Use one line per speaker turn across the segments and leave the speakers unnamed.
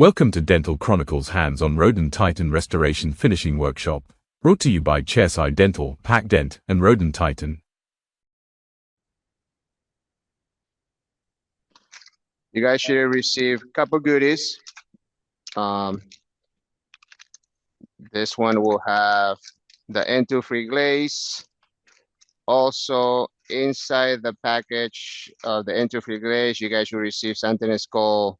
Welcome to Dental Chronicles hands-on Rodin Titan restoration finishing workshop. Brought to you by Chairside Dental, Pac-Dent, and Rodin Titan.
You guys should receive a couple goodies. This one will have the N2 free glaze. Also, inside the package of the N2 free glaze, you guys will receive something that's called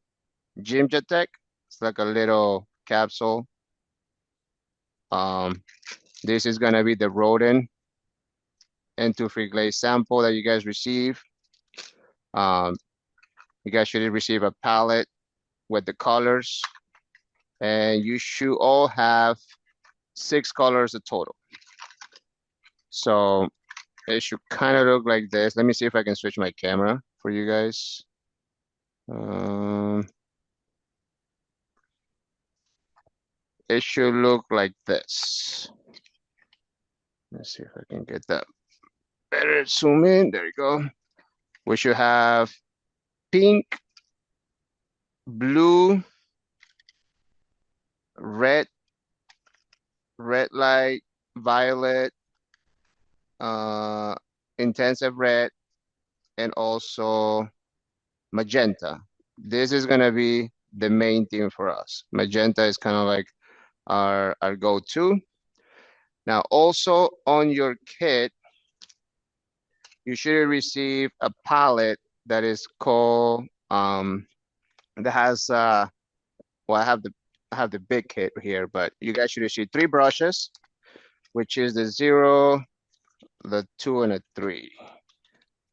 Gymjatech. It's like a little capsule. This is gonna be the Rodin N2 free glaze sample that you guys receive. You guys should receive a palette with the colors, and you should all have 6 colors in total. So it should kind of look like this. Let me see if I can switch my camera for you guys. It should look like this. Let's see if I can get that better. Zoom in. There you go. We should have pink, blue, red light, violet, intensive red, and also magenta. This is gonna be the main theme for us. Magenta is kind of like our go-to. Now, also on your kit, you should receive a palette that is called that has well, I have the big kit here, but you guys should receive 3 brushes, which is the 0, the 2, and a 3.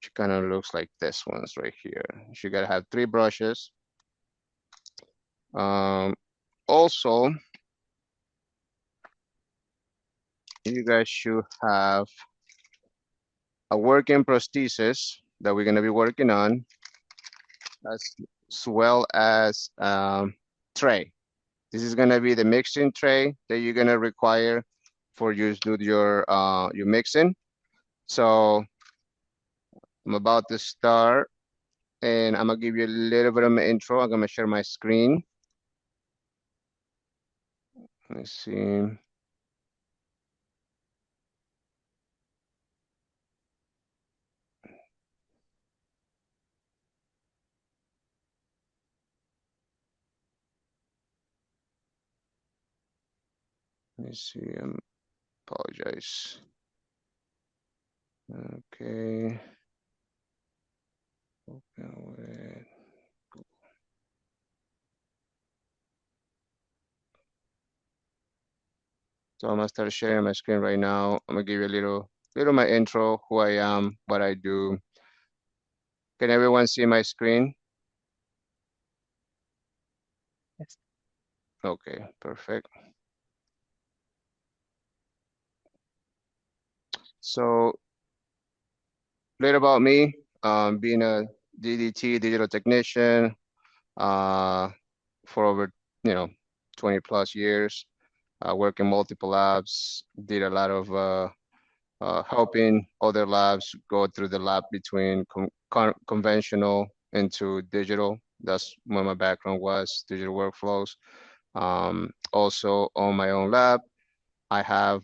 Which kind of looks like this one's right here. You gotta have 3 brushes. Also, you guys should have a working prosthesis that we're gonna be working on, as well as tray. This is gonna be the mixing tray that you're gonna require for you to do your mixing. So I'm about to start, and I'm gonna give you a little bit of an intro. I'm gonna share my screen. Let me see. Let me see. Apologize. Okay. Open with. So I'm gonna start sharing my screen right now. I'm gonna give you a little my intro, who I am, what I do. Can everyone see my screen? Yes. Okay, perfect. So, a little about me, being a DDT, digital technician, for over 20 plus years. Work in multiple labs, did a lot of helping other labs go through the lab between conventional into digital. That's what my background was, digital workflows. Also on my own lab, I have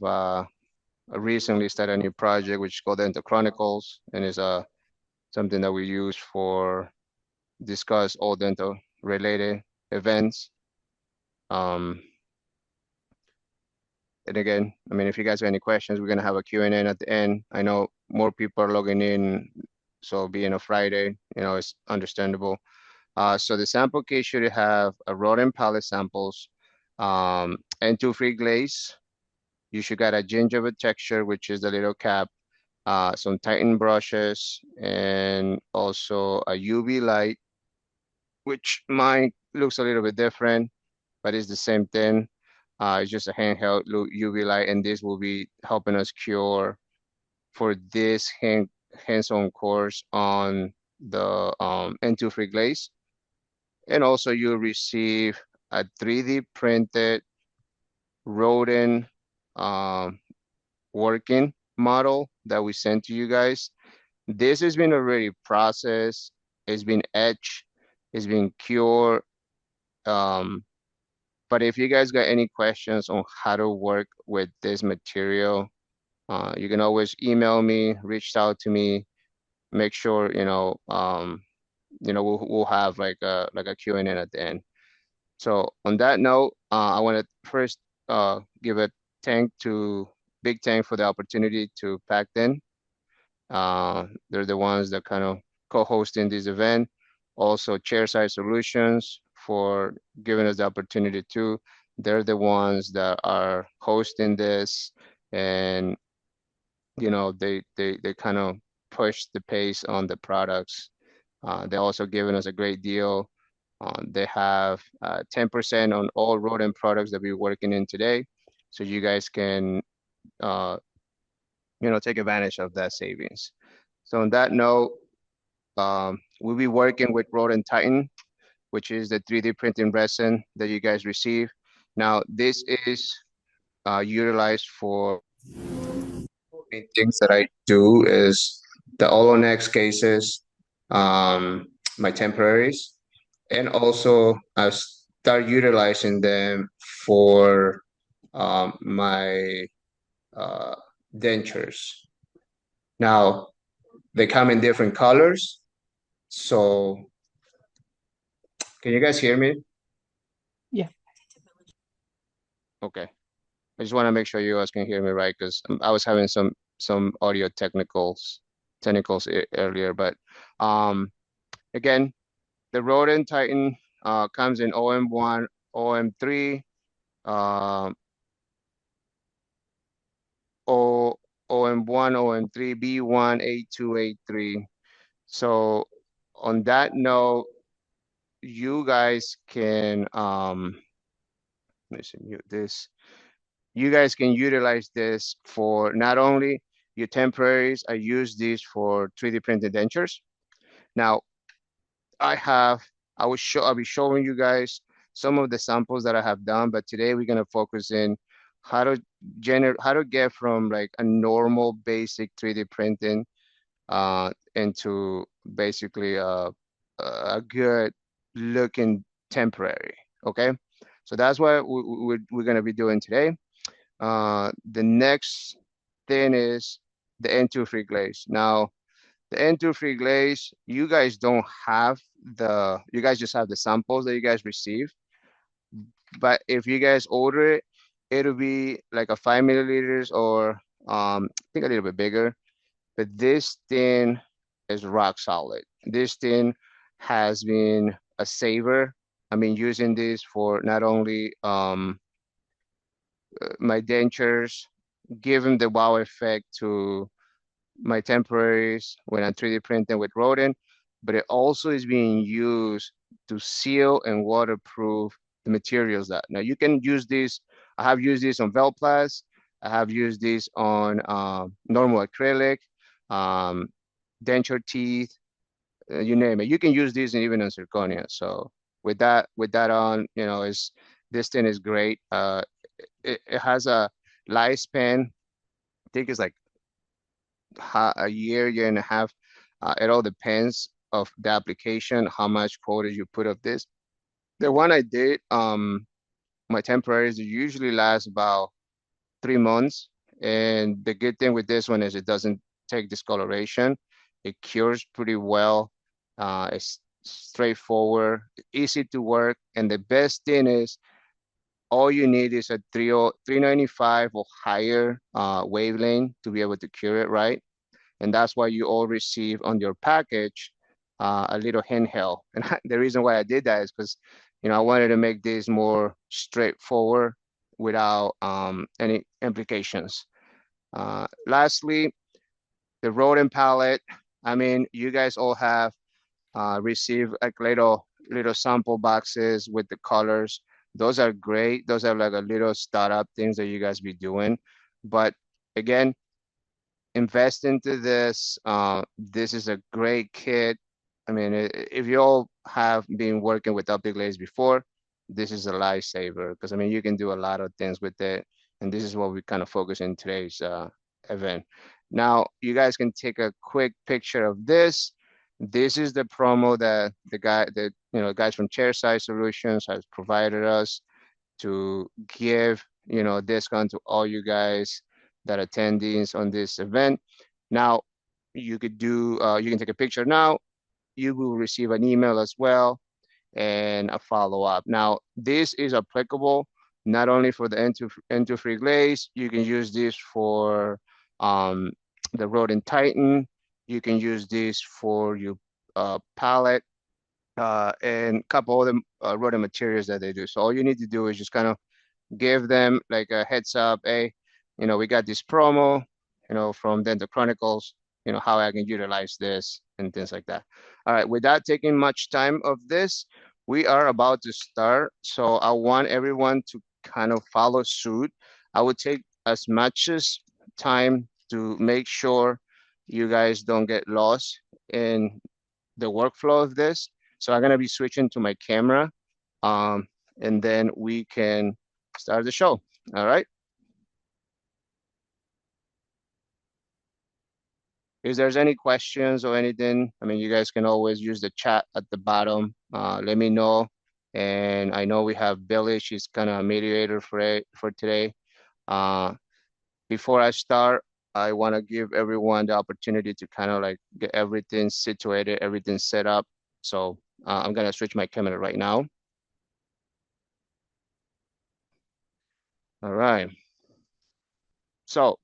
recently started a new project which is called Dental Chronicles, and is something that we use for discuss all dental related events. And again, I mean, if you guys have any questions, we're gonna have a Q&A at the end. I know more people are logging in, so being a Friday, it's understandable. So the sample case should have a Rodin palette samples, N2 free glaze. You should get a gingiva texture, which is the little cap, some Titan brushes, and also a UV light, which mine looks a little bit different, but it's the same thing. It's just a handheld UV light, and this will be helping us cure for this hands-on course on the N2 free glaze. And also you'll receive a 3D printed Rodin working model that we sent to you guys. This has been already processed, it's been etched, it's been cured, But if you guys got any questions on how to work with this material, you can always email me, reach out to me, make sure, we'll have like a Q&A at the end. So on that note, I want to first give a big thank for the opportunity to Pac-Dent. They're the ones that kind of co-hosting this event. Also, Chairside Solutions for giving us the opportunity to. They're the ones that are hosting this, and they kind of push the pace on the products. They're also giving us a great deal. They have 10% on all Rodin products that we're working in today, so you guys can take advantage of that savings. So on that note, we'll be working with Rodin Titan, which is the 3D printing resin that you guys receive. Now, this is utilized for main things that I do is the Olonex cases, my temporaries, and also I start utilizing them for my dentures. Now, they come in different colors. So, can you guys hear me?
Yeah.
Okay. I just want to make sure you guys can hear me right, because I was having some audio technicals earlier. But again, the Rodin Titan comes in OM1, OM3, OM1, OM3, B1, A2, A3. So on that note, you guys can let me mute this. You guys can utilize this for not only your temporaries. I use these for 3D printed dentures. Now, I'll be showing you guys some of the samples that I have done, but today we're gonna focus in how to get from like a normal basic 3D printing into basically a good looking temporary. Okay, so that's what we're gonna be doing today. The next thing is the N2 free glaze. Now, the N2 free glaze, you guys just have the samples that you guys receive. But if you guys order it, it'll be like a 5 milliliters or I think a little bit bigger. But this thing is rock solid. This thing has been a saver. I mean, using this for not only my dentures, giving the wow effect to my temporaries when I'm 3D printing with Rodin, but it also is being used to seal and waterproof the materials that. Now you can use this. I have used this on Velplast. I have used this on normal acrylic, denture teeth, you name it. You can use this even on zirconia. So with that on, this thing is great. It has a lifespan. I think it's like a year and a half. It all depends of the application, how much quota you put of this. The one I did, my temporaries usually last about 3 months. And the good thing with this one is it doesn't take discoloration. It cures pretty well. It's straightforward, easy to work. And the best thing is all you need is a 395 or higher wavelength to be able to cure it, right? And that's why you all receive on your package a little handheld. And the reason why I did that is because, I wanted to make this more straightforward without any implications. Lastly, the Rodin palette. I mean, you guys all have received like little sample boxes with the colors. Those are great. Those are like a little startup things that you guys be doing. But again, invest into this. This is a great kit. I mean, if you all have been working with optic glaze before, this is a lifesaver because I mean, you can do a lot of things with it. And this is what we kind of focus in today's event. Now, you guys can take a quick picture of this. This is the promo that the guys from Chairside Solutions has provided us. to give, discount to all you guys that attendees on this event. Now, you can take a picture now. You will receive an email as well and a follow-up. Now, this is applicable not only for the N2 free glaze, you can use this for um, the Rodin Titan, you can use this for your palette, and a couple of the Rodin materials that they do. So all you need to do is just kind of give them like a heads up, hey, we got this promo, from the Chronicles, how I can utilize this and things like that. All right, without taking much time of this, we are about to start. So I want everyone to kind of follow suit. I would take as much as time to make sure you guys don't get lost in the workflow of this. So I'm gonna be switching to my camera, and then we can start the show. All right. If there's any questions or anything, I mean, you guys can always use the chat at the bottom. Let me know. And I know we have Billy. She's kind of a mediator for today. Uh, Before I start, I want to give everyone the opportunity to kind of like get everything situated, everything set up. So I'm gonna switch my camera right now. All right. So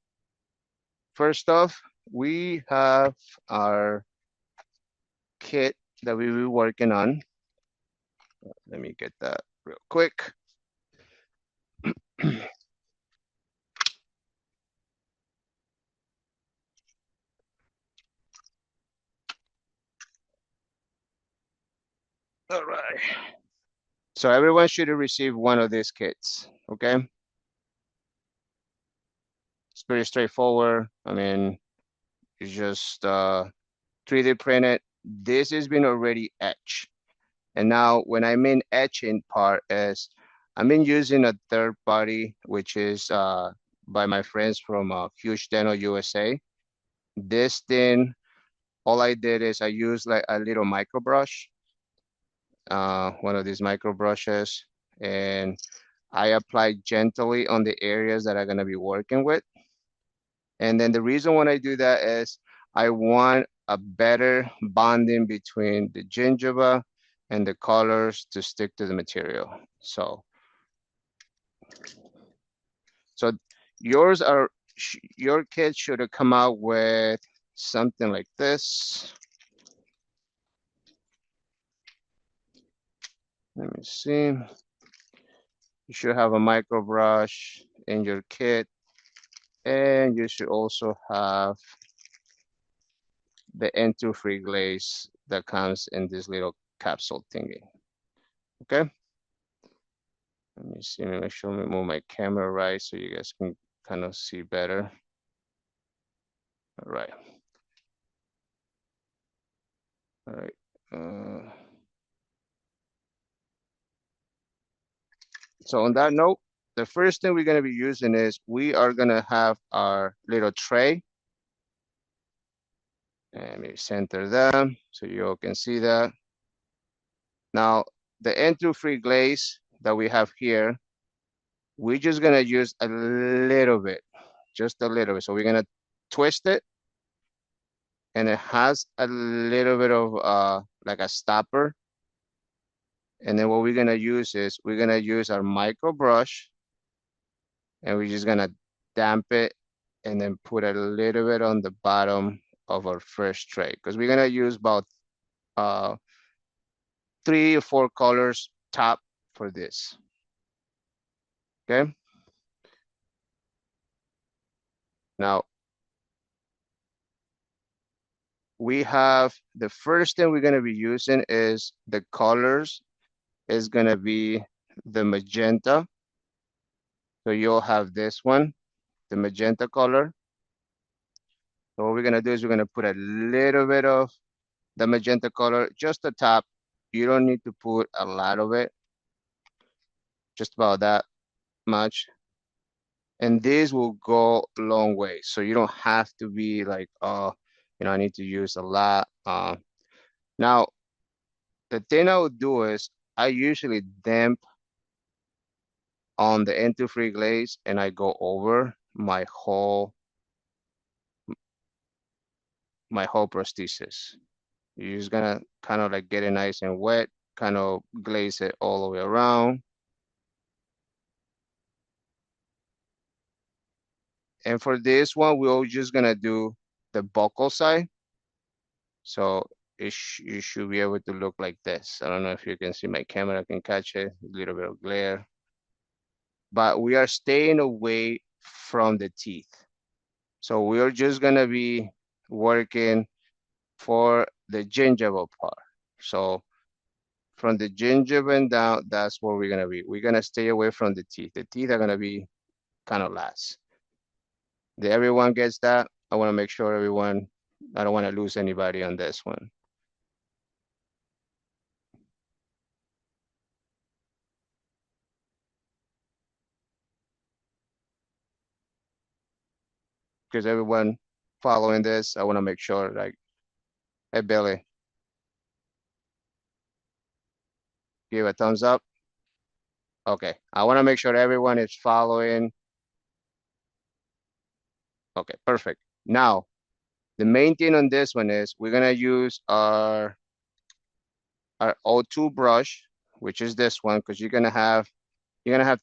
first off, we have our kit that we will be working on. Let me get that real quick. All right. So everyone should have received one of these kits, okay? It's pretty straightforward. I mean, it's just 3D printed. This has been already etched. And now when I mean etching part is, I've been using a third party, which is by my friends from Huge Dental USA. This thing, all I did is I used like a little micro brush, one of these micro brushes, and I apply gently on the areas that I'm gonna be working with. And then the reason when I do that is I want a better bonding between the gingiva and the colors to stick to the material. So yours your kit should have come out with something like this. Let me see. You should have a micro brush in your kit, and you should also have the N2 free glaze that comes in this little capsule thingy. Okay. Let me see, make sure I move my camera right so you guys can kind of see better. All right. All right. So on that note, the first thing we're going to be using is we are going to have our little tray. And maybe center them so you all can see that. Now, the N2 free glaze that we have here, we're just going to use a little bit, just a little bit. So we're going to twist it, and it has a little bit of like a stopper. And then what we're gonna use is we're gonna use our micro brush, and we're just gonna damp it and then put a little bit on the bottom of our first tray, because we're gonna use about 3 or 4 colors top for this. Okay. Now we have the first thing we're gonna be using is the colors is gonna be the magenta. So you'll have this one, the magenta color. So what we're gonna do is we're gonna put a little bit of the magenta color, just the top. You don't need to put a lot of it, just about that much. And this will go a long way. So you don't have to be like, oh, I need to use a lot. Now, the thing I would do is I usually damp on the N23 glaze and I go over my whole prosthesis. You're just gonna kind of like get it nice and wet, kind of glaze it all the way around. And for this one, we're just gonna do the buccal side. So you should be able to look like this. I don't know if you can see my camera can catch it, a little bit of glare. But we are staying away from the teeth. So we are just gonna be working for the gingival part. So from the gingiva and down, that's where we're gonna be. We're gonna stay away from the teeth. The teeth are gonna be kind of last. Did everyone gets that? I wanna make sure everyone, I don't wanna lose anybody on this one. Because everyone following this, I wanna make sure like, hey Billy, give a thumbs up. Okay, I wanna make sure everyone is following. Okay, perfect. Now, the main thing on this one is we're gonna use our O2 brush, which is this one, because you're gonna have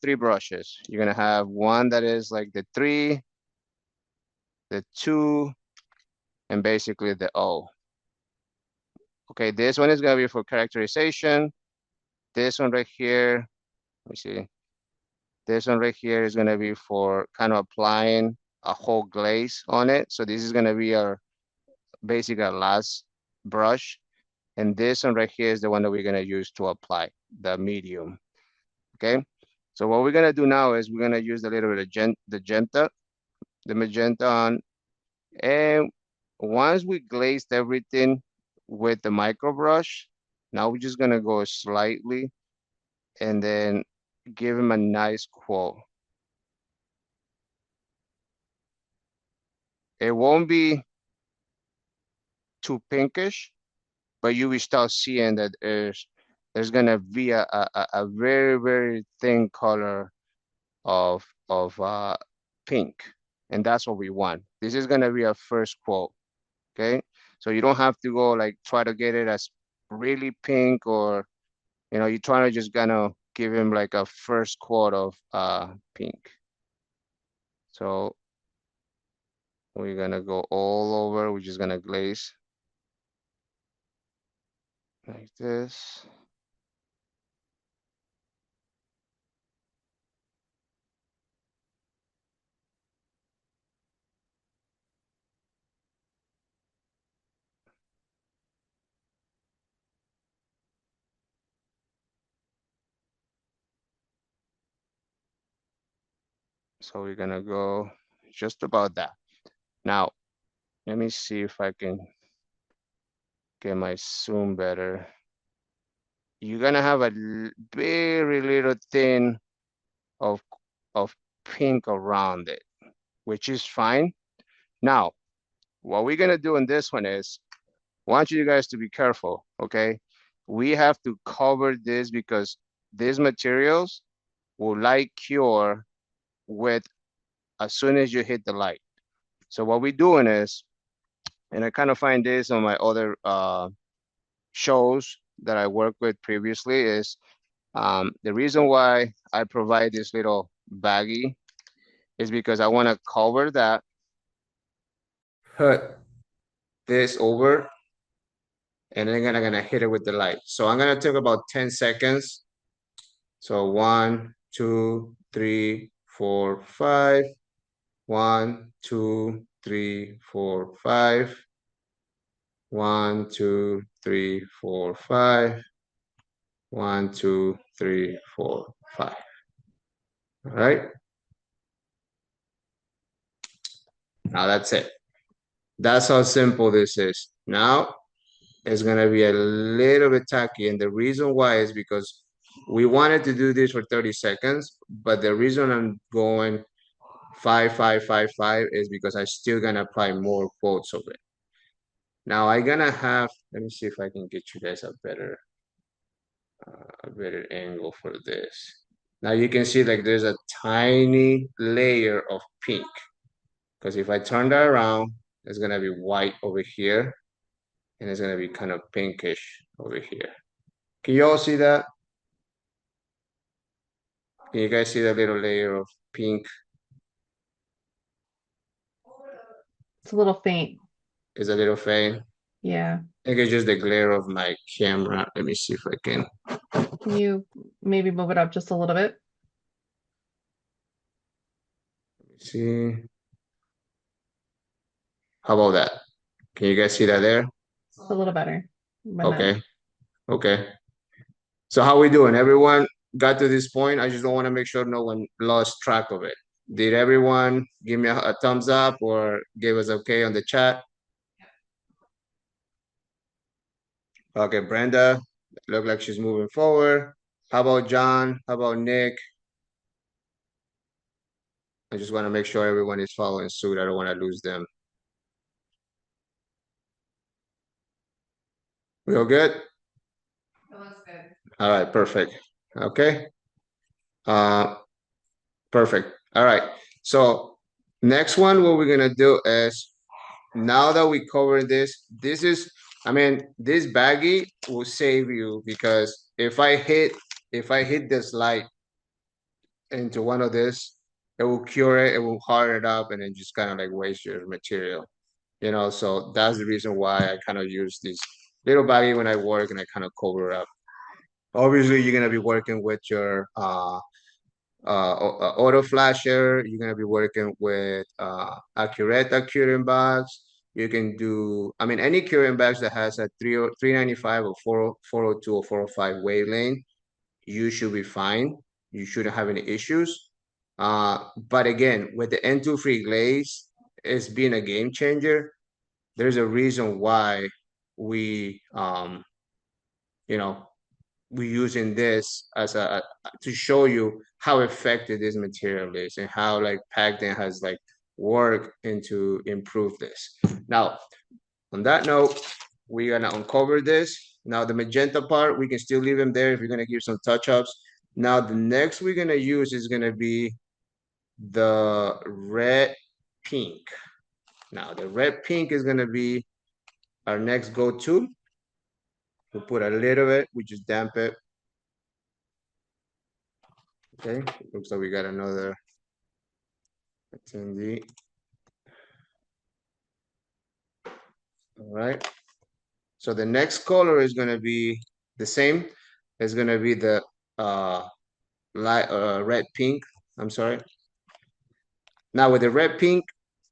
three brushes. You're gonna have one that is like the 3, the 2, and basically the O. Okay, this one is gonna be for characterization. This one right here, let me see. This one right here is gonna be for kind of applying a whole glaze on it. So this is gonna be our basically our last brush. And this one right here is the one that we're gonna use to apply the medium, okay? So what we're gonna do now is we're gonna use a little bit of the magenta on, and once we glazed everything with the micro brush, now we're just gonna go slightly and then give him a nice quote. It won't be too pinkish, but you will start seeing that there's gonna be a very, very thin color of pink, and that's what we want. This is gonna be our first quote, okay? So you don't have to go like try to get it as really pink, or you're trying to just gonna give him like a first quote of pink. So we're gonna go all over. We're just gonna glaze like this. So we're gonna go just about that. Now, let me see if I can get my zoom better. You're gonna have a very little thin of pink around it, which is fine. Now, what we're gonna do in this one is, I want you guys to be careful, okay? We have to cover this because these materials will light cure with as soon as you hit the light. So what we're doing is, and I kind of find this on my other shows that I worked with previously, is the reason why I provide this little baggie is because I want to cover that, put this over, and then I'm gonna hit it with the light. So I'm gonna take about 10 seconds. So 1, 2, 3, 4, 5. 1, 2, 3, 4, 5. 1, 2, 3, 4, 5. 1, 2, 3, 4, 5. All right. Now that's it. That's how simple this is. Now it's gonna be a little bit tacky, and the reason why is because we wanted to do this for 30 seconds, but the reason I'm going 5, 5, 5, 5 is because I'm still gonna apply more quotes of it. Now I'm gonna have, let me see if I can get you guys a better angle for this. Now you can see like there's a tiny layer of pink. Because if I turn that around, it's gonna be white over here, and it's gonna be kind of pinkish over here. Can you all see that? Can you guys see that little layer of pink?
It's a little faint.
Is a little faint.
Yeah.
I think it's just the glare of my camera. Let me see if I can.
Can you maybe move it up just a little bit?
See. How about that? Can you guys see that there?
It's a little better. But not-
Okay. Okay. So how we doing? Everyone got to this point? I just don't want to make sure no one lost track of it. Did everyone give me a thumbs up or give us okay on the chat? Okay, Brenda, look like she's moving forward. How about John? How about Nick? I just want to make sure everyone is following suit. I don't want to lose them. We all good?
That looks good.
All right, perfect. Okay. Perfect. All right. So next one, what we're gonna do is now that we covered this, I mean, this baggie will save you because if I hit this light into one of this, it will cure it, it will harden it up, and then just kind of like waste your material. You know, so that's the reason why I kind of use this little baggie when I work and I kind of cover it up. Obviously, you're gonna be working with your auto flasher. You're gonna be working with Accurata curing box. You can do, I mean, any curing box that has a 395 or 402 or 405 wave lane, you should be fine. You shouldn't have any issues. But again, with the N2 free glaze, it's been a game changer. There's a reason why we, you know, we're using this as a to show you how effective this material is and how like Pac-Dent has like worked into improve this. Now, on that note, we're gonna uncover this. Now the magenta part, we can still leave them there if you're gonna give some touch-ups. Now the next we're gonna use is gonna be the red pink. Now the red pink is gonna be our next go-to. We'll put a little bit, we just damp it. Okay, looks like we got another attendee. All right. So the next color is gonna be the same. It's gonna be the light red pink. I'm sorry. Now with the red pink,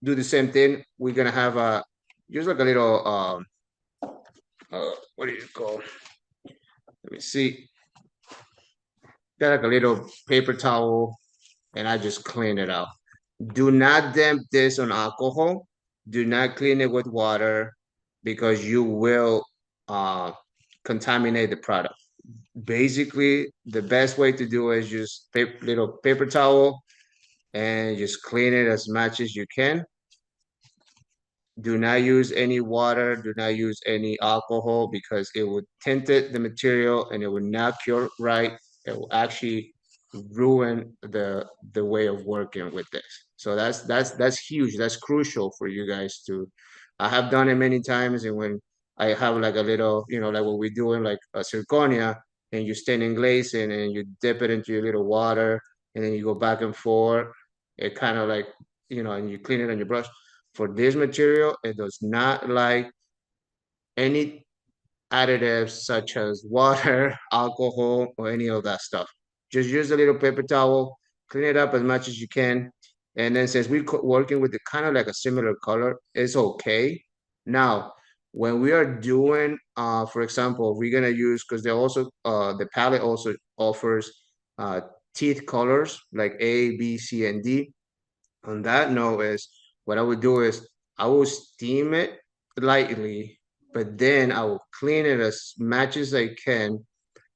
do the same thing. We're gonna have a just like a little what do you call? Let me see. Got like a little paper towel, and I just clean it out. Do not damp this on alcohol. Do not clean it with water because you will contaminate the product. Basically, the best way to do it is just little paper towel and just clean it as much as you can. Do not use any water. Do not use any alcohol because it would tint it, the material, and it would not cure right. It will actually ruin the way of working with this. So that's huge. That's crucial for you guys to. I have done it many times, and when I have like a little, you know, like what we're doing, like a zirconia, and you stain and glazing, and you dip it into your little water, and then you go back and forth. It kind of like, you know, and you clean it on your brush. For this material, it does not like any additives such as water, alcohol, or any of that stuff. Just use a little paper towel, clean it up as much as you can. And then since we're working with the kind of like a similar color, it's okay. Now, when we are doing, for example, we're gonna use, because they also, the palette also offers teeth colors like A, B, C, and D. On that note is, what I would do is I will steam it lightly, but then I will clean it as much as I can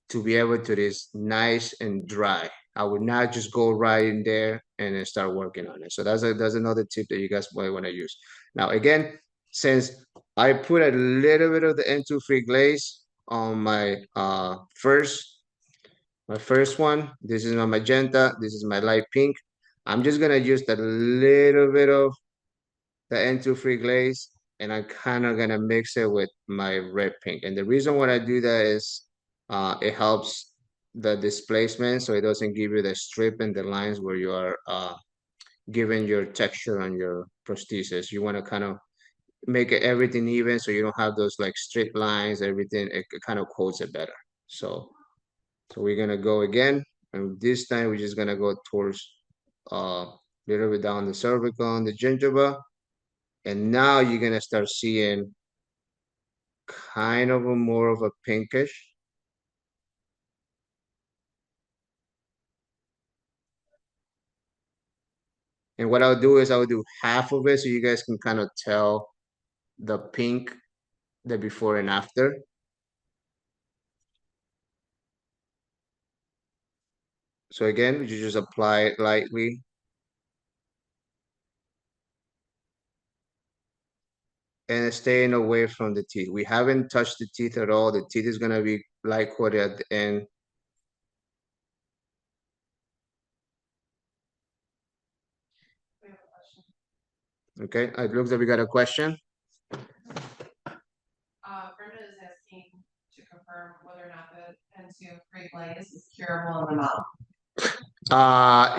to be able to this nice and dry. I would not just go right in there and then start working on it. So that's another tip that you guys might want to use. Now again, since I put a little bit of the N2 free glaze on my first My first one, this is my magenta, this is my light pink. I'm just gonna use a little bit of the N2 free glaze, and I'm kind of gonna mix it with my red pink. And the reason why I do that is it helps the displacement, so it doesn't give you the strip and the lines where you are giving your texture on your prosthesis. You want to kind of make it everything even, so you don't have those like straight lines, everything. It kind of coats it better. So we're gonna go again, and this time we're just gonna go towards little bit down the cervical and the gingiva. And now you're gonna start seeing kind of a more of a pinkish. And what I'll do is I'll do half of it so you guys can kind of tell the pink, the before and after. So again, you just apply it lightly. And staying away from the teeth. We haven't touched the teeth at all. The teeth is gonna be light coated at the end. Okay, it looks like we got a question.
Brenda is asking to confirm whether or not the N2 free glaze is curable in the mouth.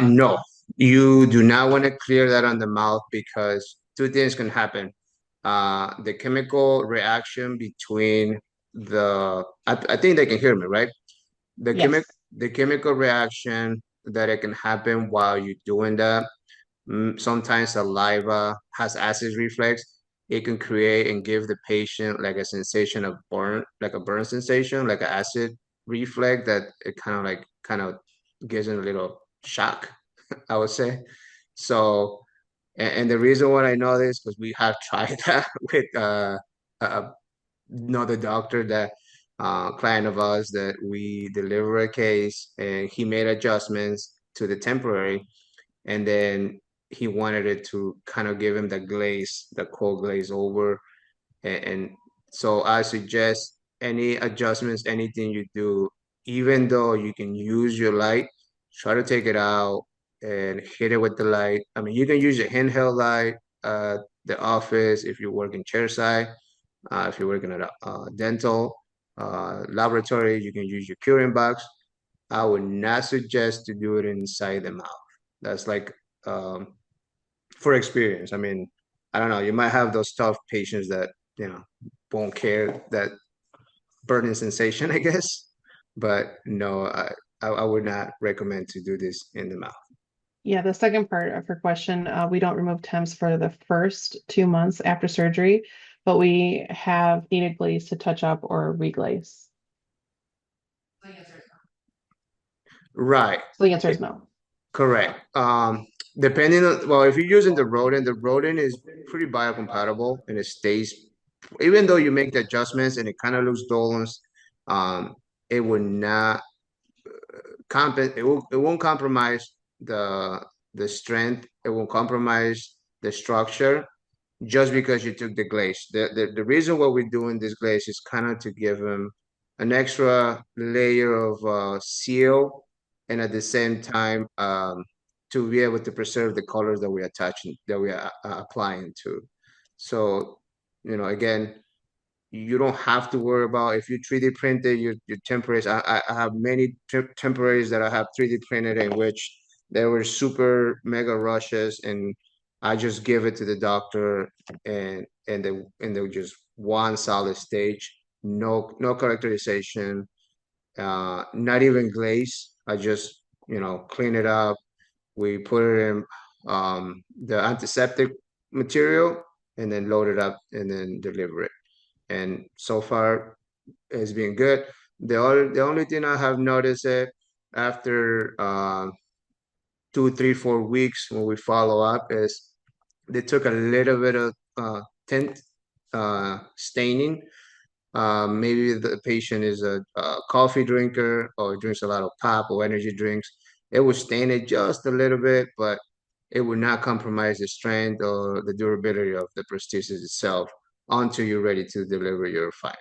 No, you do not want to clear that on the mouth because two things can happen. The chemical reaction between I think they can hear me, right?
Yes.
The chemical reaction that it can happen while you're doing that. Sometimes saliva has acid reflex. It can create and give the patient like a sensation of burn, like a burn sensation, like an acid reflex that it kind of gives them a little shock, I would say. So, and the reason why I know this because we have tried that with a, another doctor that client of ours that we deliver a case and he made adjustments to the temporary, and then he wanted it to kind of give him the glaze, the cold glaze over. And so I suggest any adjustments, anything you do, even though you can use your light, try to take it out and hit it with the light. I mean, you can use your handheld light at the office if you're working chairside, if you're working at a dental laboratory, you can use your curing box. I would not suggest to do it inside the mouth. That's like um, for experience. I mean, I don't know. You might have those tough patients that won't care that burning sensation, I guess. But no, I would not recommend to do this in the mouth.
Yeah, the second part of her question, we don't remove temps for the first 2 months after surgery, but we have needed glaze to touch up or reglaze.
Right.
So the answer is no.
Correct. Depending on, well, if you're using the Rodin is pretty biocompatible and it stays, even though you make the adjustments and it kind of looks dull, it will not it won't compromise the strength. It won't compromise the structure just because you took the glaze. The reason why we're doing this glaze is kind of to give them an extra layer of seal, and at the same time to be able to preserve the colors that we're attaching, that we are applying to. So, again, you don't have to worry about if you 3D printed your temporaries. I have many temporaries that I have 3D printed in which they were super mega rushes, and I just give it to the doctor and they just one solid stage, no characterization, not even glaze. I just clean it up. We put it in the antiseptic material and then load it up and then deliver it. And so far it's been good. The only thing I have noticed it after 2, 3, 4 weeks when we follow up is they took a little bit of tint staining. Maybe the patient is a coffee drinker or drinks a lot of pop or energy drinks. It will stain it just a little bit, but it will not compromise the strength or the durability of the prosthesis itself until you're ready to deliver your final.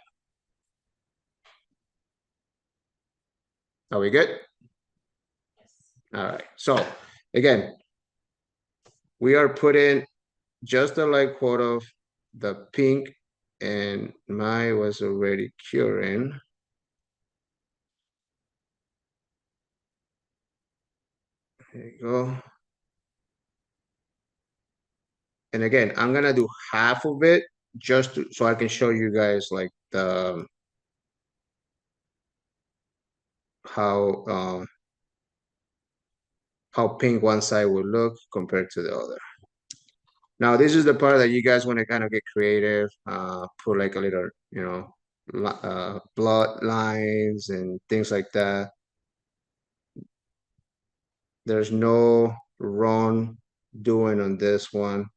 Are we good? All right, so again, we are putting just a light coat of the pink, and mine was already curing. There you go. And again, I'm gonna do half of it just so I can show you guys like the how pink one side would look compared to the other. Now, this is the part that you guys want to kind of get creative, put like a little, blood lines and things like that. There's no wrong doing on this one.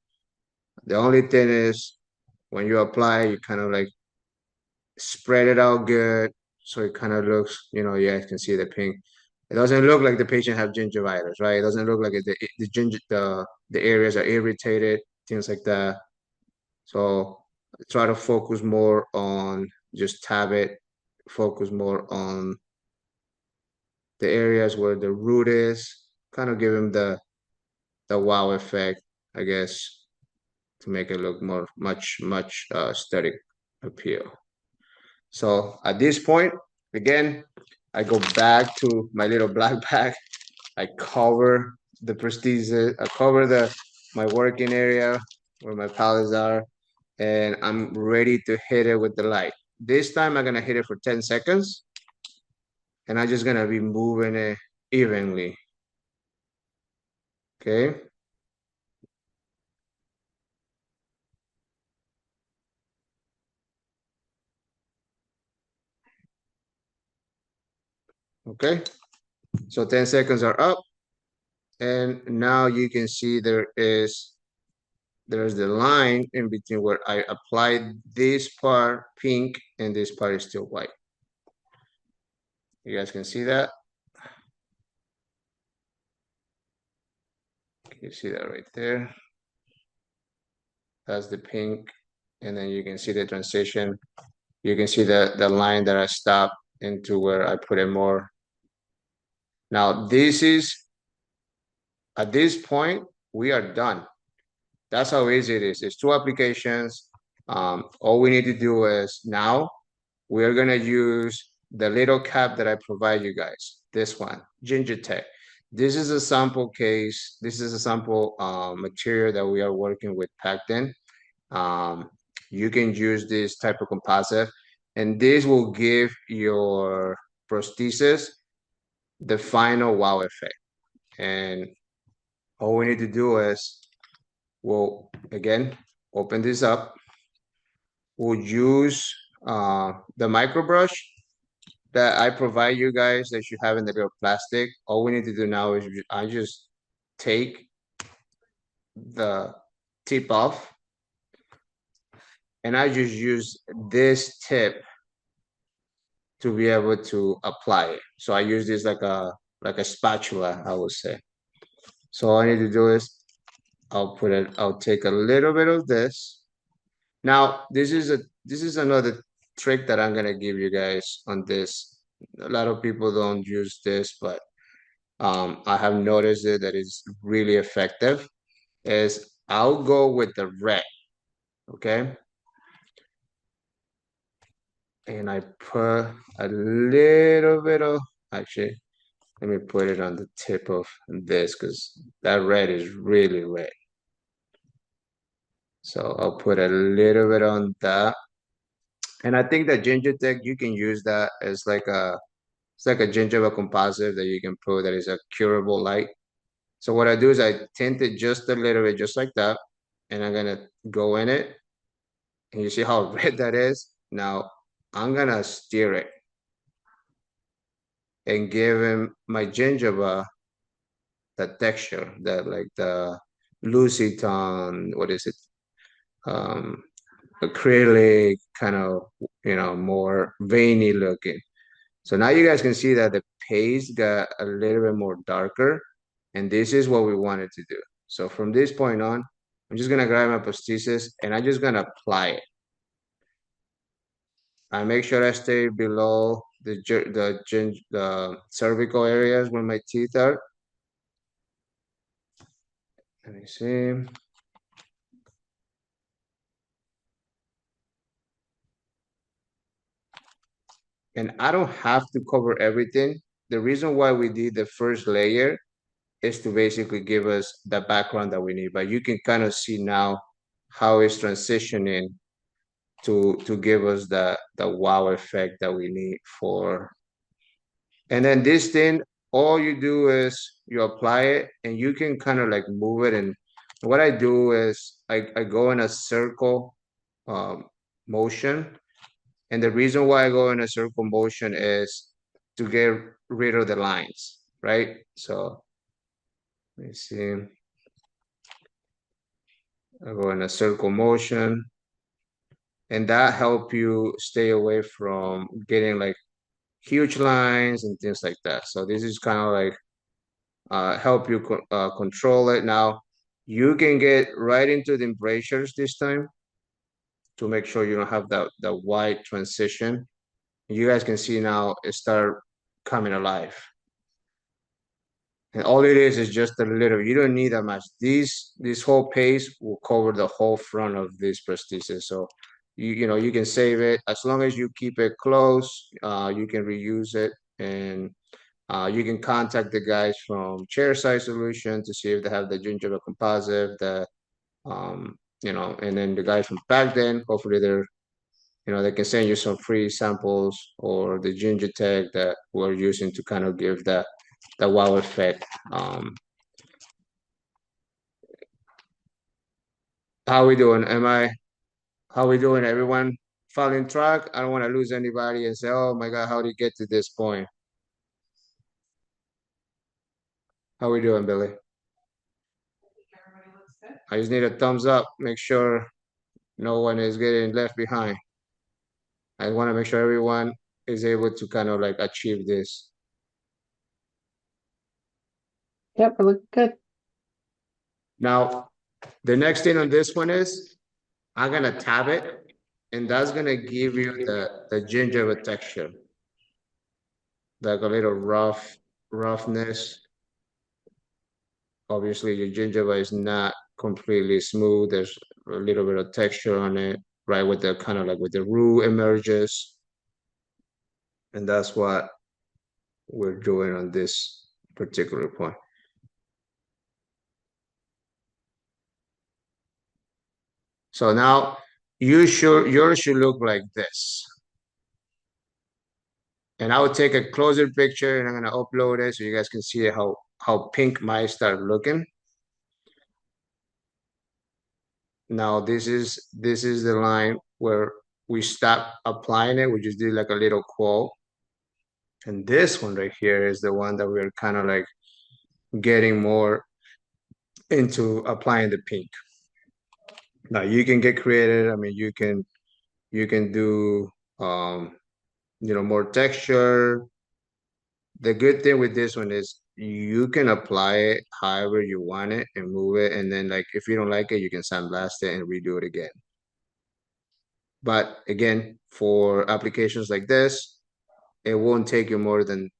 The only thing is when you apply, you kind of like spread it out good so it kind of looks, you guys can see the pink. It doesn't look like the patient have gingivitis, right? It doesn't look like the areas are irritated, things like that. So try to focus more on just tab it, focus more on the areas where the root is, kind of give him the wow effect, I guess, to make it look much aesthetic appeal. So at this point, again, I go back to my little black bag. I cover the prosthesis, I cover my working area where my pallets are, and I'm ready to hit it with the light. This time I'm gonna hit it for 10 seconds, and I'm just gonna be moving it evenly. Okay. Okay. So 10 seconds are up, and now you can see there's the line in between where I applied this part pink and this part is still white. You guys can see that. You see that right there. That's the pink, and then you can see the transition. You can see the line that I stopped into where I put it more. Now this is, at this point, we are done. That's how easy it is. It's 2 applications. All we need to do is now we're gonna use the little cap that I provide you guys. This one, Ginger Tech. This is a sample case. This is a sample material that we are working with Pac-Dent. You can use this type of composite, and this will give your prosthesis the final wow effect. And all we need to do is, we'll again open this up. We'll use the micro brush that I provide you guys that you have in the little plastic. All we need to do now is I just take the tip off, and I just use this tip to be able to apply it. So I use this like a spatula, I would say. So all I need to do is I'll take a little bit of this. Now, this is another trick that I'm gonna give you guys on this. A lot of people don't use this, but I have noticed it that it's really effective. Is I'll go with the red, okay? And I put a little bit of, actually, let me put it on the tip of this because that red is really red. So I'll put a little bit on that. And I think that ginger tech, you can use that as like it's like a gingival composite that you can put that is a curable light. So what I do is I tint it just a little bit, just like that. And I'm gonna go in it. And you see how red that is? Now I'm gonna stir it and give him my gingiva the texture, that like the Lucy tone, what is it? Um, acrylic, kind of, more veiny looking. So now you guys can see that the paste got a little bit more darker, and this is what we wanted to do. So from this point on, I'm just gonna grab my prosthesis and I'm just gonna apply it. I make sure I stay below the cervical areas where my teeth are, Let me see. And I don't have to cover everything. The reason why we did the first layer is to basically give us the background that we need. But you can kind of see now how it's transitioning to give us the wow effect that we need for. And then this thing, all you do is you apply it and you can kind of like move it. And what I do is I go in a circle motion. And the reason why I go in a circle motion is to get rid of the lines, right? So let me see. I go in a circle motion, and that help you stay away from getting like huge lines and things like that. So this is kind of like help you control it. Now you can get right into the embrasures this time to make sure you don't have the white transition. You guys can see now it start coming alive. And all it is just a little, you don't need that much. This whole paste will cover the whole front of this prosthesis. So you know, you can save it as long as you keep it close, you can reuse it. And you can contact the guys from Chairside Solution to see if they have the gingiva composite, you know, and then the guys from Pac-Dent, hopefully they're, you know, they can send you some free samples or the ginger tag that we're using to kind of give that the wow effect. How we doing? How we doing? Everyone following track? I don't want to lose anybody and say, oh my God, how did you get to this point? How we doing, Billy?
Everybody looks good.
I just need a thumbs up. Make sure no one is getting left behind. I want to make sure everyone is able to kind of like achieve this.
Yep, we're looking good.
Now, the next thing on this one is I'm gonna tab it, and that's gonna give you the gingiva texture, like a little roughness. Obviously, your gingiva is not completely smooth. There's a little bit of texture on it, right? With the kind of like with the root emerges, and that's what we're doing on this particular point. So now yours should look like this. And I will take a closer picture and I'm gonna upload it so you guys can see how pink might start looking. Now this is the line where we stop applying it. We just did like a little quote. And this one right here is the one that we're kind of like getting more into applying the pink. Now you can get creative. I mean, you can do you know, more texture. The good thing with this one is you can apply it however you want it and move it. And then like if you don't like it, you can sandblast it and redo it again. But again, for applications like this, it won't take you more than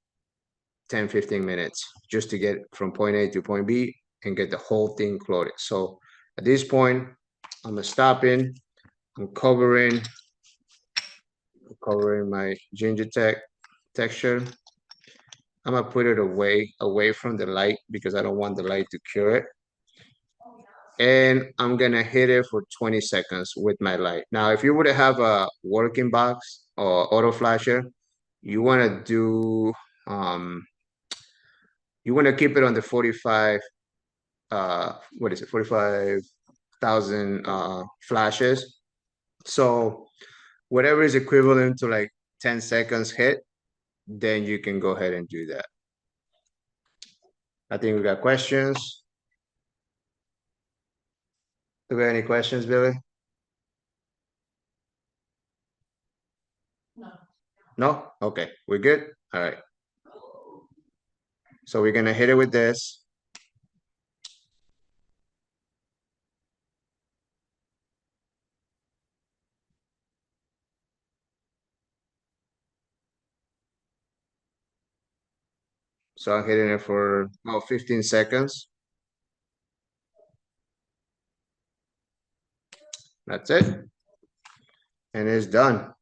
10, 15 minutes just to get from point A to point B and get the whole thing clotted. So at this point, I'm stopping, I'm covering my ginger texture. I'm gonna put it away from the light because I don't want the light to cure it. And I'm gonna hit it for 20 seconds with my light. Now, if you would have a working box or auto flasher, you wanna do you wanna keep it on the 45 what is it, 45,000 flashes. So whatever is equivalent to like 10 seconds hit, then you can go ahead and do that. I think we got questions. Do we have any questions, Billy?
No.
No? Okay, we're good? All right. So we're gonna hit it with this. So I'm hitting it for about 15 seconds. That's it. And it's done.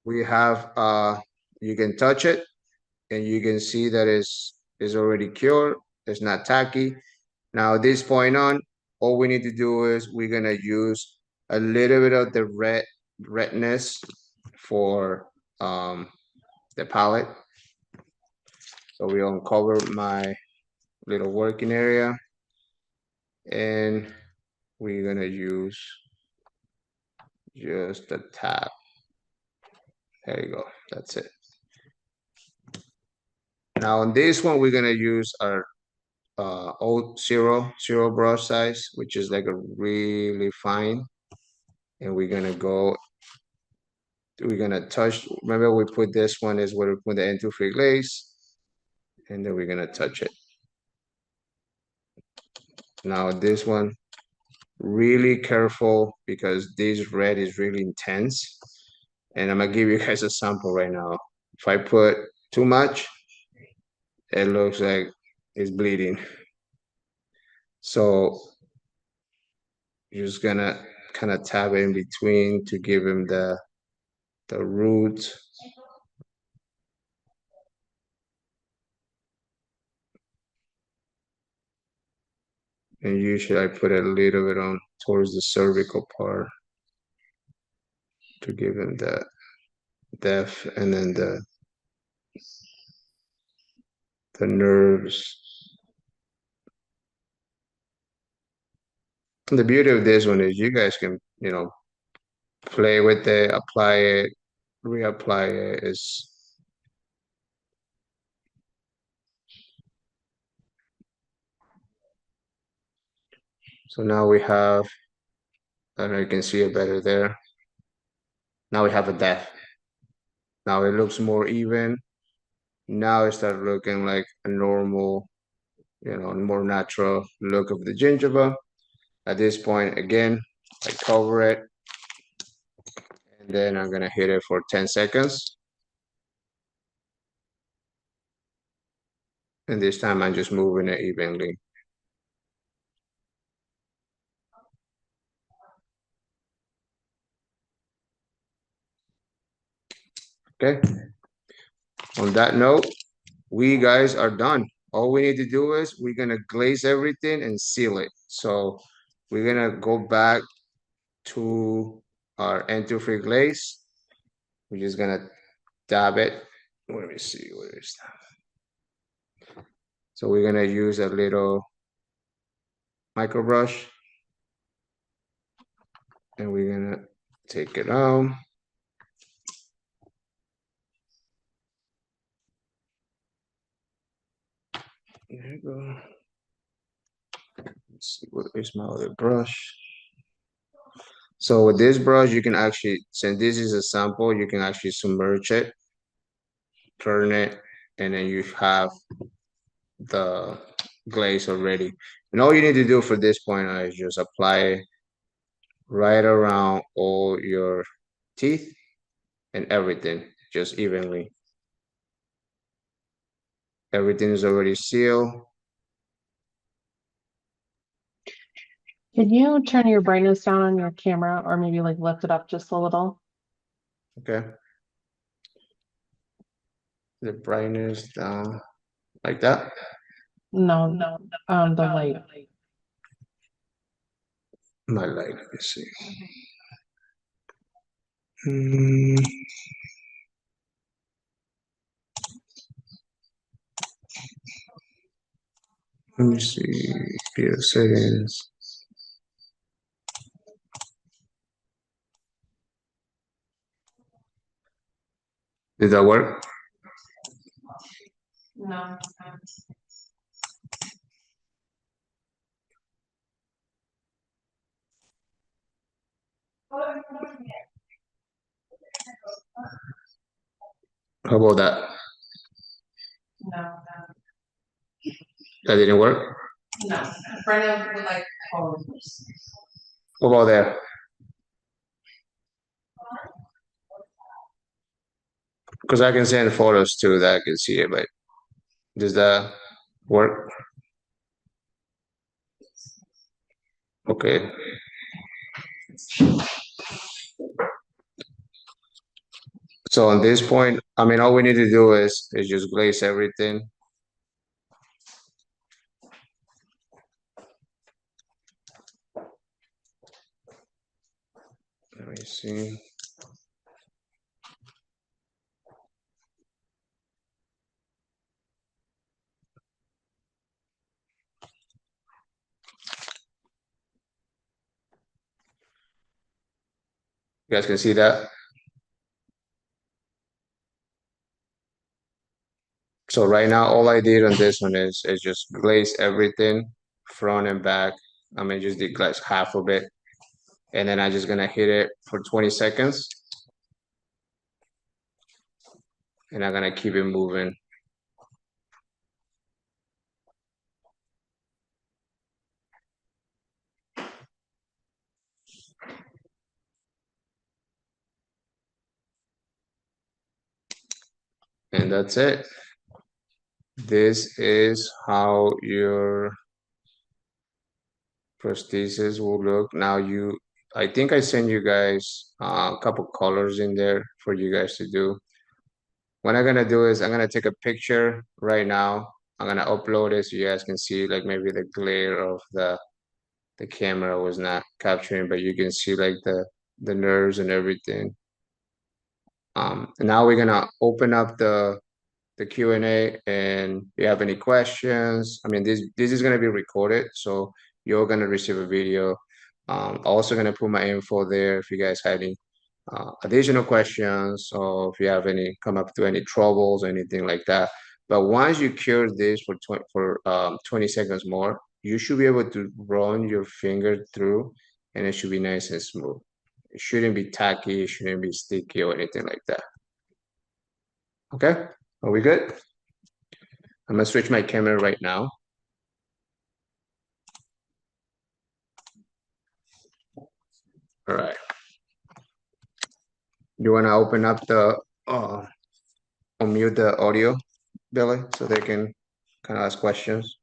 We have, you can touch it and you can see that it's already cured. It's not tacky. Now, at this point on, all we need to do is we're gonna use a little bit of the redness for the palette. So we uncover my little working area and we're gonna use just a tap. There you go, that's it. Now on this one, we're gonna use our old zero brush size, which is like a really fine. And we're gonna touch, remember we put this one is where we put the N23 glaze, and then we're gonna touch it. Now this one, really careful because this red is really intense. And I'm gonna give you guys a sample right now. If I put too much, it looks like it's bleeding. So you're just gonna kind of tap it in between to give him the root. And usually I put a little bit on towards the cervical part to give him the depth, and then the nerves. And the beauty of this one is you guys can, play with it, apply it, reapply it. So now we have, I don't know, you can see it better there. Now we have a depth. Now it looks more even. Now it starts looking like a normal, more natural look of the gingiva. At this point, again, I cover it, and then I'm gonna hit it for 10 seconds. And this time I'm just moving it evenly. Okay. On that note, we guys are done. All we need to do is we're gonna glaze everything and seal it. So we're gonna go back to our N23 glaze. We're just gonna dab it. Let me see, where is that? So we're gonna use a little micro brush, and we're gonna take it out. There you go. Let's see, what is my other brush? So with this brush, you can actually, since this is a sample, you can actually submerge it, turn it, and then you have the glaze already. And all you need to do for this point is just apply it right around all your teeth and everything, just evenly. Everything is already sealed.
Can you turn your brightness down on your camera, or maybe like lift it up just a little?
Okay. The brightness down like that.
No, the light.
My light, let me see. Let me see, here settings. Did that work?
No.
How about that?
No.
That didn't work?
No. Brenda would like photos.
What about there? Because I can send photos too that I can see it, but does that work? Okay. So on this point, I mean, all we need to do is just glaze everything. Let me see. You guys can see that. So right now, all I did on this one is just glaze everything, front and back. I mean, just did glaze half of it, and then I'm just gonna hit it for 20 seconds, and I'm gonna keep it moving. And that's it. This is how your prosthesis will look. Now I think I sent you guys a couple colors in there for you guys to do. What I'm gonna do is I'm gonna take a picture right now. I'm gonna upload it so you guys can see like maybe the glare of the camera was not capturing, but you can see like the nerves and everything. And now we're gonna open up the Q&A, and if you have any questions, I mean, this is gonna be recorded, so you're gonna receive a video. Also gonna put my info there if you guys have any additional questions, or if you have any come up to any troubles or anything like that. But once you cure this for 20 seconds more, you should be able to run your finger through, and it should be nice and smooth. It shouldn't be tacky, it shouldn't be sticky or anything like that. Okay, are we good? I'm gonna switch my camera right now. All right. You wanna open up unmute the audio, Billy, so they can kind of ask questions?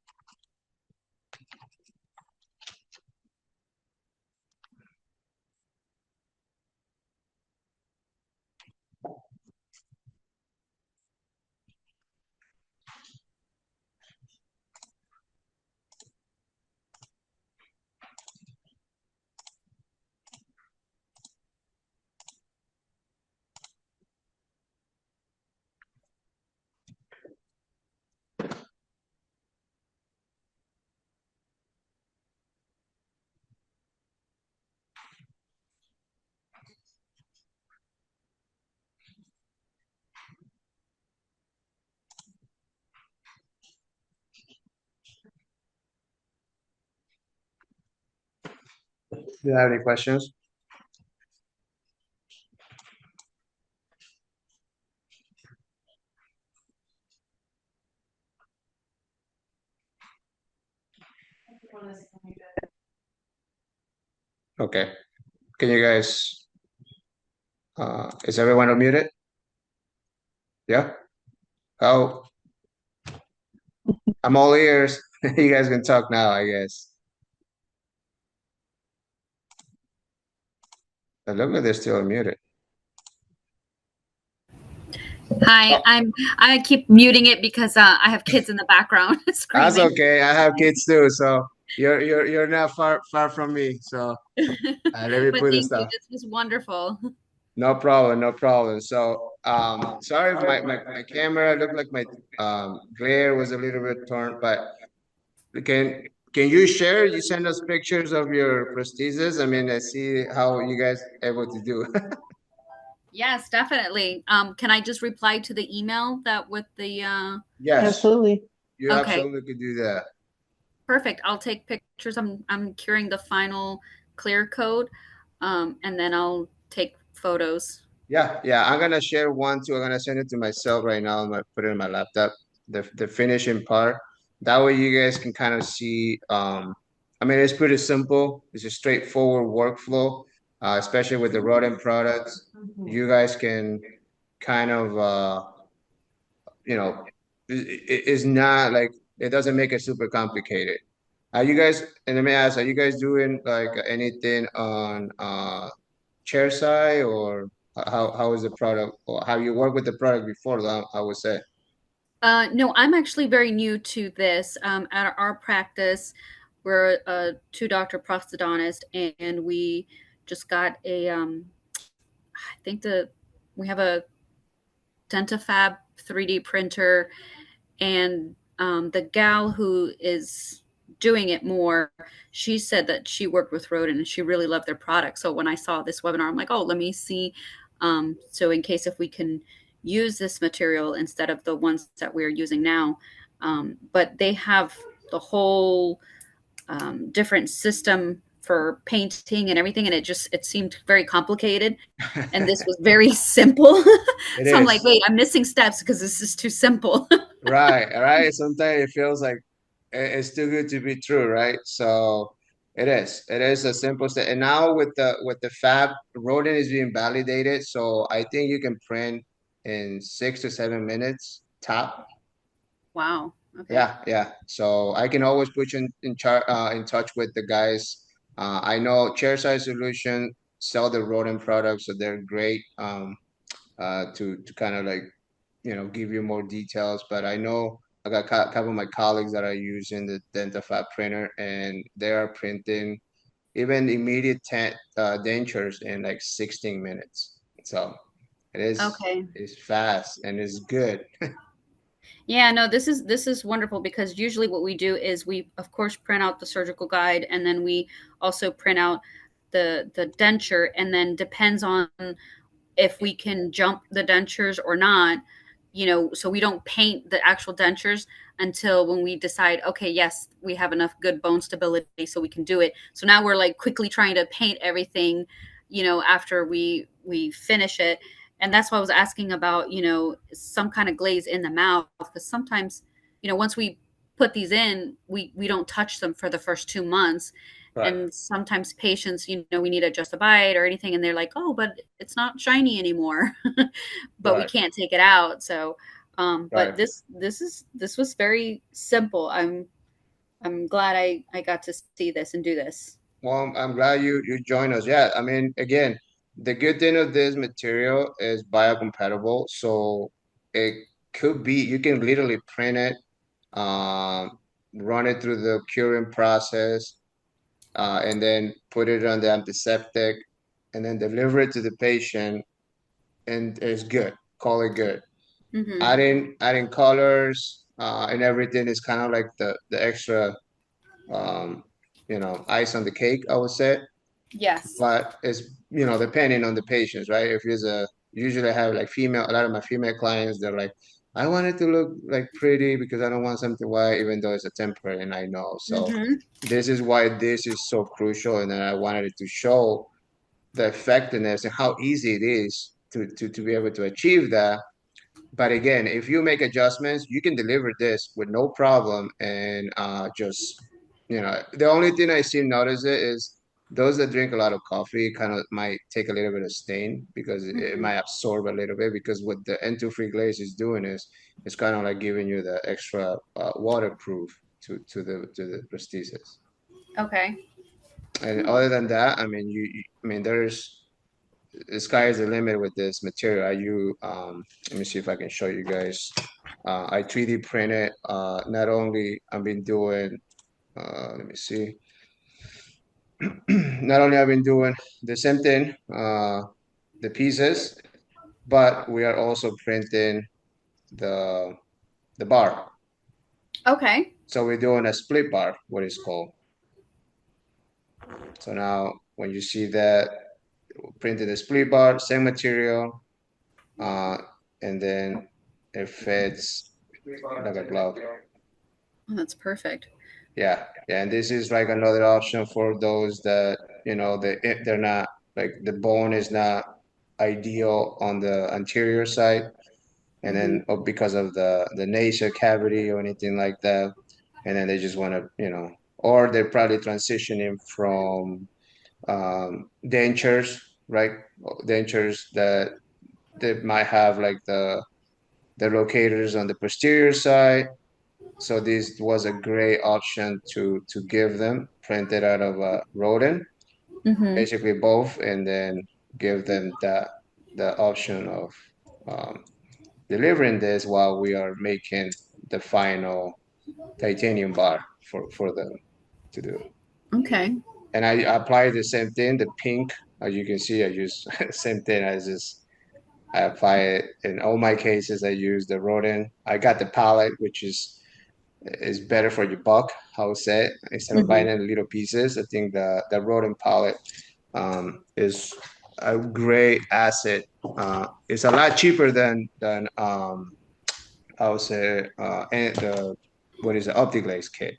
Do you have any questions? Okay. Can you guys, is everyone unmuted? Yeah? Oh, I'm all ears. You guys can talk now, I guess. It looks like they're still unmuted.
Hi,
Oh.
I keep muting it because I have kids in the background screaming.
That's okay. I have kids too, so you're not far from me. So let me
But
put this
thank you.
stuff.
This was wonderful.
No problem, no problem. So, sorry if my camera looked like my glare was a little bit torn, but can can you share? You send us pictures of your prosthesis. I mean, I see how you guys able to do.
Yes, definitely. Can I just reply to the email that with the
Yes,
Absolutely.
you
Okay.
absolutely could do that.
Perfect. I'll take pictures. I'm curing the final clear code, and then I'll take photos.
Yeah, yeah. I'm gonna share one too. I'm gonna send it to myself right now. I'm gonna put it in my laptop. The finishing part. That way you guys can kind of see. I mean, it's pretty simple. It's a straightforward workflow, especially with the Rodin products. You guys can kind of you know, it's not like it doesn't make it super complicated. Are you guys, and let me ask, are you guys doing like anything on Chairside, or how is the product, or have you worked with the product before, I would say?
No, I'm actually very new to this. At our practice, we're a two doctor prosthodontist, and we just got a, I think we have a Dentifab 3D printer, and the gal who is doing it more, she said that she worked with Rodin and she really loved their product. So when I saw this webinar, I'm like, oh, let me see. So in case if we can use this material instead of the ones that we're using now. But they have the whole different system for painting and everything, and it seemed very complicated, and this was very simple.
It
So I'm like,
is.
wait, I'm missing steps because this is too simple.
Right, right. Sometimes it feels like it's too good to be true, right? So it is. It is a simple step. And now with the fab, Rodin is being validated. So I think you can print in 6 to 7 minutes top.
Wow. Okay.
Yeah, yeah. So I can always put you in touch with the guys. I know Chairside Solution sell the Rodin products, so they're great to kind of like give you more details. But I know I got a couple of my colleagues that are using the Dentafab printer, and they are printing even immediate dentures in like 16 minutes. So it is
Okay.
it's fast and it's good.
Yeah, no, this is wonderful because usually what we do is we of course print out the surgical guide, and then we also print out the denture, and then depends on if we can jump the dentures or not, so we don't paint the actual dentures until when we decide, okay, yes, we have enough good bone stability so we can do it. So now we're like quickly trying to paint everything, after we finish it. And that's why I was asking about, some kind of glaze in the mouth, because sometimes, once we put these in, we don't touch them for the first 2 months.
Right,
And sometimes patients, we need to adjust a bite or anything, and they're like, oh, but it's not shiny anymore. But we
right,
can't take it out. So but
right.
this was very simple. I'm glad I got to see this and do this.
Well, I'm glad you joined us. Yeah, I mean, again, the good thing of this material is biocompatible, so it could be you can literally print it, um, run it through the curing process, and then put it on the antiseptic, and then deliver it to the patient, and it's good. Call it good.
Hmm.
Adding colors and everything is kind of like the extra, um, ice on the cake, I would say.
Yes.
But it's depending on the patients, right? If it's usually I have like a lot of my female clients, they're like, I want it to look like pretty because I don't want something white, even though it's a temporary, and I know. So
Hmm.
this is why this is so crucial, and then I wanted it to show the effectiveness and how easy it is to be able to achieve that. But again, if you make adjustments, you can deliver this with no problem. And just, the only thing I see notice it is those that drink a lot of coffee kind of might take a little bit of stain because it
Hmm.
might absorb a little bit, because what the N2 free glaze is doing is it's kind of like giving you the extra waterproof to the prosthesis.
Okay.
And other than that, I mean, I mean, the sky is the limit with this material. Let me see if I can show you guys. I 3D printed. Not only I've been doing, let me see. Not only I've been doing the same thing, the pieces, but we are also printing the the bar.
Okay.
So we're doing a split bar, what it's called. So now when you see that, printed a split bar, same material, uh, and then it fits like a glove.
Oh, that's perfect.
Yeah, yeah, and this is like another option for those that they're not like the bone is not ideal on the anterior side, and
Hmm.
then because of the nasal cavity or anything like that, and then they just want to or they're probably transitioning from dentures, right? Dentures that they might have like the locators on the posterior side, So this was a great option to give them, printed out of Rodin, basically both, and then give them the option of um, delivering this while we are making the final titanium bar for them to do.
Okay.
And I apply the same thing, the pink, as you can see, I use same thing. I apply it in all my cases. I use the Rodin. I got the palette, which is better for your buck, I would say, instead of buying it in little pieces. I think the Rodin palette is a great asset. It's a lot cheaper than I would say and the what is the OptiGlaze kit.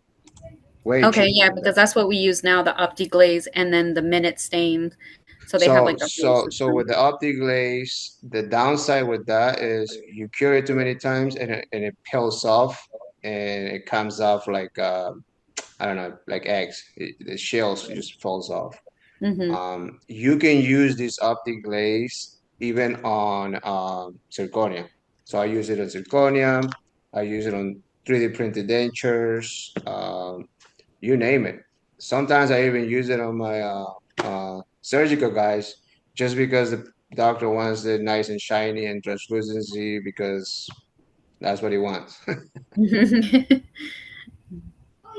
Way
Okay,
cheaper
yeah,
than that.
because that's what we use now, the OptiGlaze and then the Minute Stain. So they have like the whole
So
system.
with the OptiGlaze, the downside with that is you cure it too many times and it peels off and it comes off like I don't know, like eggs. The shells just falls off.
Mm-hmm.
You can use this OptiGlaze even on zirconia. So I use it on zirconia. I use it on 3D printed dentures. You name it. Sometimes I even use it on my surgical guys, just because the doctor wants it nice and shiny and translucency because that's what he wants.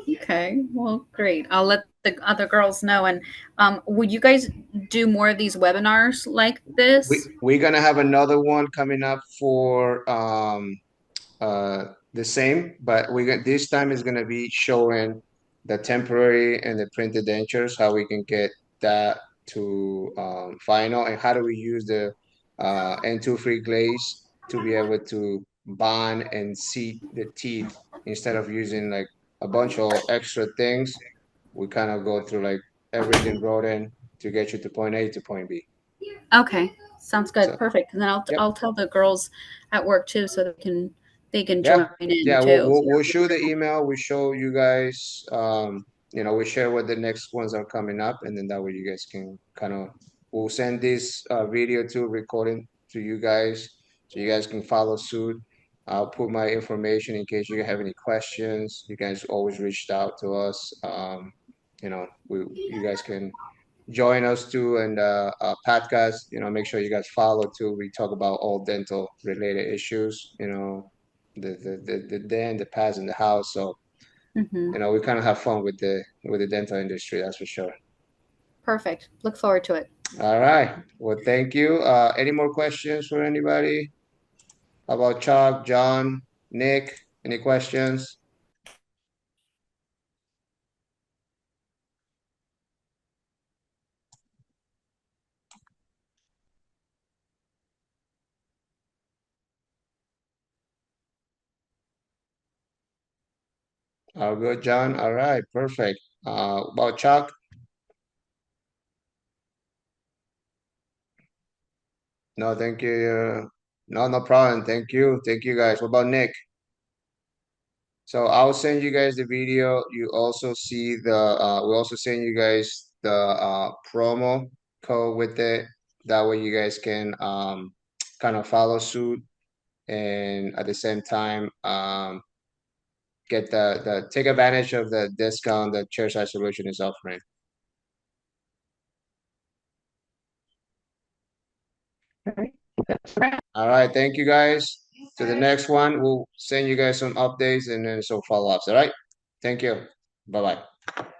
Okay, well, great. I'll let the other girls know. And would you guys do more of these webinars like this?
We're gonna have another one coming up for the same, but we got this time is gonna be showing the temporary and the printed dentures, how we can get that to final, and how do we use the N2 free glaze to be able to bond and seat the teeth instead of using like a bunch of extra things. We kind of go through like everything wrote in to get you to point A to point B.
Okay, sounds good.
So,
Perfect. And then I'll
yep.
I'll tell the girls at work too, so they can
Yeah,
join in
yeah.
too.
We'll show the email. We show you guys. We share what the next ones are coming up, and then that way you guys can kind of. We'll send this video to recording to you guys, so you guys can follow suit. I'll put my information in case you have any questions. You guys always reached out to us. You guys can join us too, and podcast. Make sure you guys follow too. We talk about all dental related issues. The then, the past, and the house. So
Hmm.
we kind of have fun with the dental industry. That's for sure.
Perfect. Look forward to it.
All right. Well, thank you. Any more questions for anybody? How about Chuck, John, Nick? Any questions? All good, John. All right, perfect. About Chuck? No, thank you. No, no problem. Thank you. Thank you, guys. What about Nick? So I'll send you guys the video. You also see we'll also send you guys the promo code with it. That way you guys can kind of follow suit and at the same time get the take advantage of the discount that Chairside Solution is offering.
All right. That's a wrap.
All right, thank you guys. To the next one, we'll send you guys some updates and then some follow-ups. All right. Thank you. Bye-bye.